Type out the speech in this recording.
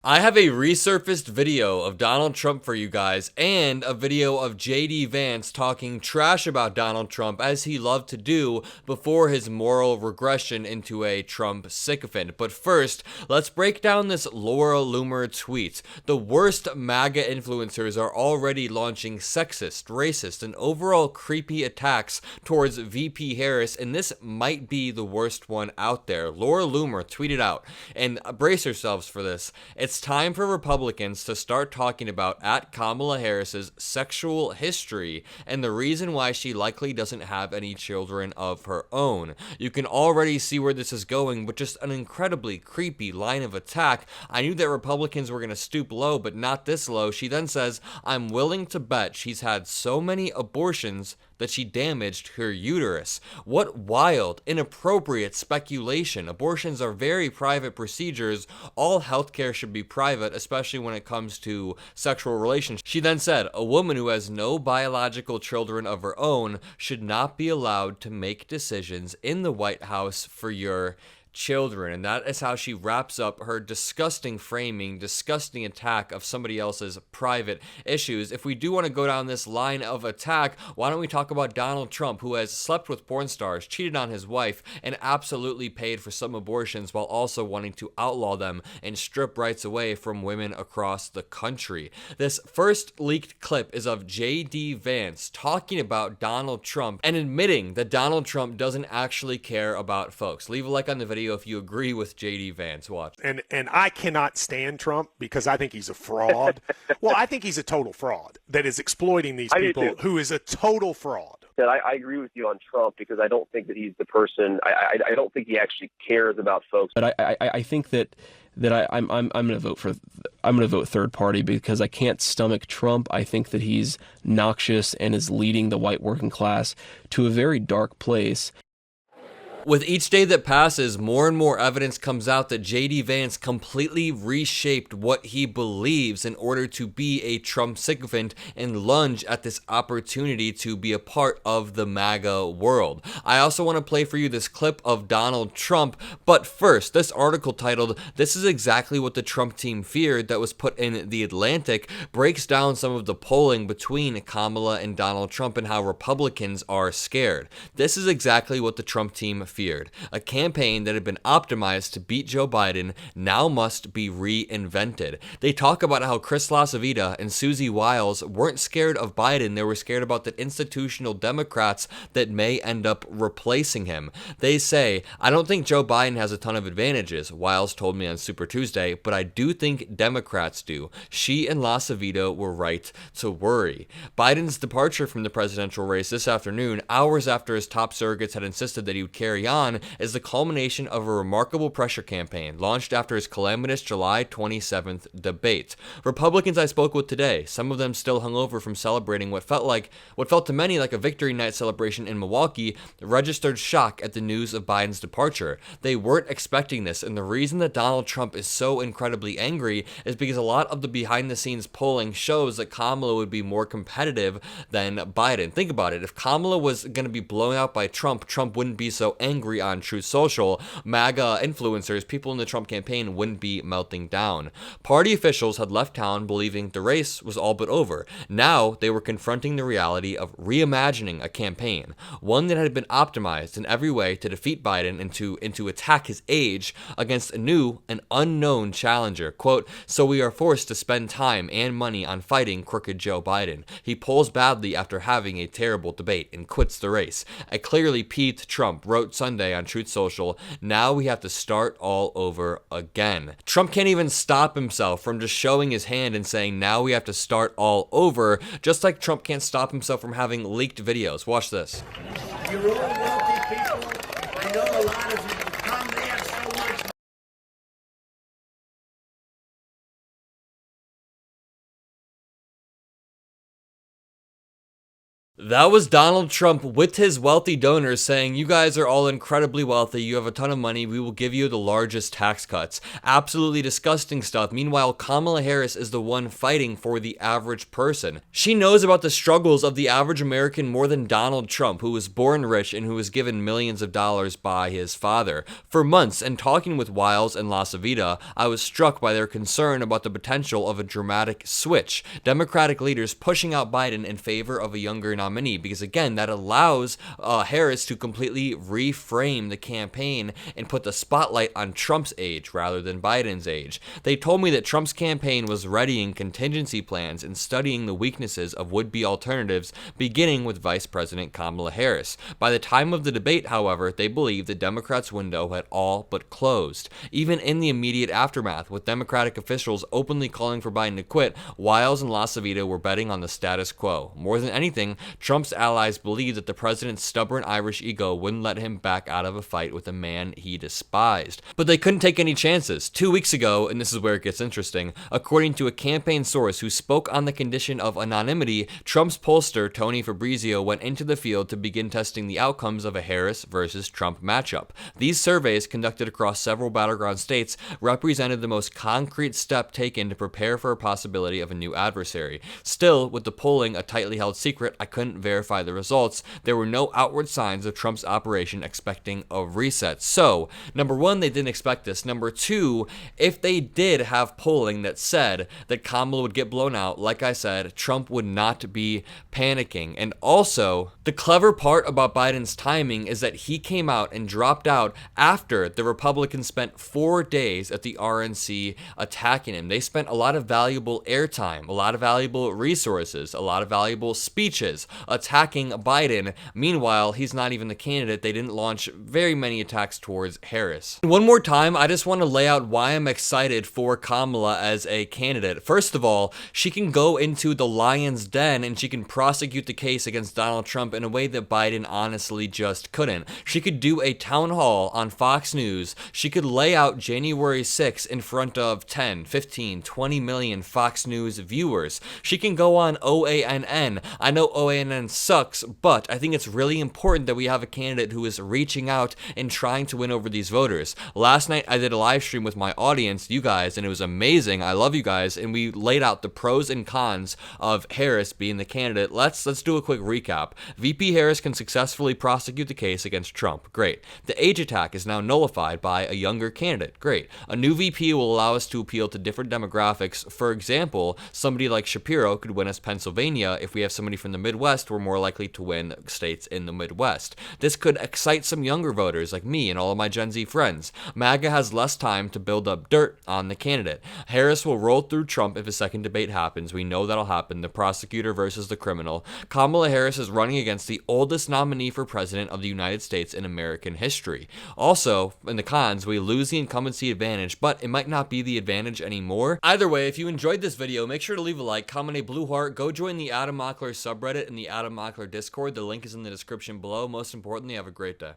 I have a resurfaced video of Donald Trump for you guys and a video of JD Vance talking trash about Donald Trump as he loved to do before his moral regression into a Trump sycophant. But first, let's break down this Laura Loomer tweet. The worst MAGA influencers are already launching sexist, racist, and overall creepy attacks towards VP Harris, and this might be the worst one out there. Laura Loomer tweeted out, and brace yourselves for this. It's time for Republicans to start talking about Kamala Harris's sexual history and the reason why she likely doesn't have any children of her own. You can already see where this is going, but just an incredibly creepy line of attack. I knew that Republicans were going to stoop low, but not this low. She then says, "I'm willing to bet she's had so many abortions that she damaged her uterus." What wild, inappropriate speculation. Abortions are very private procedures. All healthcare should be private, especially when it comes to sexual relations. She then said, "A woman who has no biological children of her own should not be allowed to make decisions in the White House for your children." And that is how she wraps up her disgusting framing, disgusting attack of somebody else's private issues. If we do want to go down this line of attack, why don't we talk about Donald Trump, who has slept with porn stars, cheated on his wife, and absolutely paid for some abortions while also wanting to outlaw them and strip rights away from women across the country. This first leaked clip is of JD Vance talking about Donald Trump and admitting that Donald Trump doesn't actually care about folks. Leave a like on the video if you agree with JD Vance. Watch. And I cannot stand Trump because I think he's a fraud. Well, I think he's a total fraud that is exploiting these people, who is a total fraud. I agree with you on Trump because I don't think that he's the person. I don't think he actually cares about folks. But I think that I'm going to vote for third party because I can't stomach Trump. I think that he's noxious and is leading the white working class to a very dark place. With each day that passes, more and more evidence comes out that JD Vance completely reshaped what he believes in order to be a Trump sycophant and lunge at this opportunity to be a part of the MAGA world. I also want to play for you this clip of Donald Trump, but first, this article titled, "This is exactly what the Trump team feared," that was put in The Atlantic, breaks down some of the polling between Kamala and Donald Trump and how Republicans are scared. This is exactly what the Trump team feared. A campaign that had been optimized to beat Joe Biden now must be reinvented. They talk about how Chris LaCivita and Susie Wiles weren't scared of Biden. They were scared about the institutional Democrats that may end up replacing him. They say, "I don't think Joe Biden has a ton of advantages," Wiles told me on Super Tuesday, "but I do think Democrats do." She and LaCivita were right to worry. Biden's departure from the presidential race this afternoon, hours after his top surrogates had insisted that he would carry on, is the culmination of a remarkable pressure campaign launched after his calamitous July 27th debate. Republicans I spoke with today, some of them still hungover from celebrating what felt to many like a victory night celebration in Milwaukee, registered shock at the news of Biden's departure. They weren't expecting this, and the reason that Donald Trump is so incredibly angry is because a lot of the behind-the-scenes polling shows that Kamala would be more competitive than Biden. Think about it. If Kamala was going to be blown out by Trump, Trump wouldn't be so angry on Truth Social. MAGA influencers, people in the Trump campaign, wouldn't be melting down. Party officials had left town believing the race was all but over. Now they were confronting the reality of reimagining a campaign, one that had been optimized in every way to defeat Biden and to attack his age against a new and unknown challenger. Quote, "So we are forced to spend time and money on fighting crooked Joe Biden. He polls badly after having a terrible debate and quits the race. A clearly peeved Trump wrote Sunday on Truth Social, 'Now we have to start all over again.'" Trump can't even stop himself from just showing his hand and saying, "Now we have to start all over," just like Trump can't stop himself from having leaked videos. Watch this. You're all wealthy people. I know a lot of you come there so much. That was Donald Trump with his wealthy donors saying, you guys are all incredibly wealthy, you have a ton of money, we will give you the largest tax cuts. Absolutely disgusting stuff. Meanwhile, Kamala Harris is the one fighting for the average person. She knows about the struggles of the average American more than Donald Trump, who was born rich and who was given millions of dollars by his father. For months, and talking with Wiles and LaCivita, I was struck by their concern about the potential of a dramatic switch. Democratic leaders pushing out Biden in favor of a younger nominee, because again, that allows Harris to completely reframe the campaign and put the spotlight on Trump's age rather than Biden's age. They told me that Trump's campaign was readying contingency plans and studying the weaknesses of would-be alternatives, beginning with Vice President Kamala Harris. By the time of the debate, however, they believed the Democrats' window had all but closed. Even in the immediate aftermath, with Democratic officials openly calling for Biden to quit, Wiles and LaCivita were betting on the status quo. More than anything, Trump's allies believed that the president's stubborn Irish ego wouldn't let him back out of a fight with a man he despised. But they couldn't take any chances. 2 weeks ago, and this is where it gets interesting, according to a campaign source who spoke on the condition of anonymity, Trump's pollster, Tony Fabrizio, went into the field to begin testing the outcomes of a Harris versus Trump matchup. These surveys, conducted across several battleground states, represented the most concrete step taken to prepare for a possibility of a new adversary. Still, with the polling a tightly held secret, I couldn't verify the results. There were no outward signs of Trump's operation expecting a reset. So, number one, they didn't expect this. Number two, if they did have polling that said that Kamala would get blown out, like I said, Trump would not be panicking. And also, the clever part about Biden's timing is that he came out and dropped out after the Republicans spent 4 days at the RNC attacking him. They spent a lot of valuable airtime, a lot of valuable resources, a lot of valuable speeches attacking Biden. Meanwhile, he's not even the candidate. They didn't launch very many attacks towards Harris. One more time, I just want to lay out why I'm excited for Kamala as a candidate. First of all, she can go into the lion's den and she can prosecute the case against Donald Trump in a way that Biden honestly just couldn't. She could do a town hall on Fox News. She could lay out January 6th in front of 10, 15, 20 million Fox News viewers. She can go on OANN. I know OANN sucks, but I think it's really important that we have a candidate who is reaching out and trying to win over these voters. Last night, I did a live stream with my audience, you guys, and it was amazing. I love you guys, and we laid out the pros and cons of Harris being the candidate. Let's do a quick recap. VP Harris can successfully prosecute the case against Trump. Great. The age attack is now nullified by a younger candidate. Great. A new VP will allow us to appeal to different demographics. For example, somebody like Shapiro could win us Pennsylvania. If we have somebody from the Midwest, we're more likely to win states in the Midwest. This could excite some younger voters like me and all of my Gen Z friends. MAGA has less time to build up dirt on the candidate. Harris will roll through Trump if a second debate happens. We know that'll happen. The prosecutor versus the criminal. Kamala Harris is running against the oldest nominee for president of the United States in American history. Also, in the cons, we lose the incumbency advantage, but it might not be the advantage anymore. Either way, if you enjoyed this video, make sure to leave a like, comment a blue heart, go join the Adam Mockler subreddit and the Adam Mockler Discord. The link is in the description below. Most importantly, have a great day.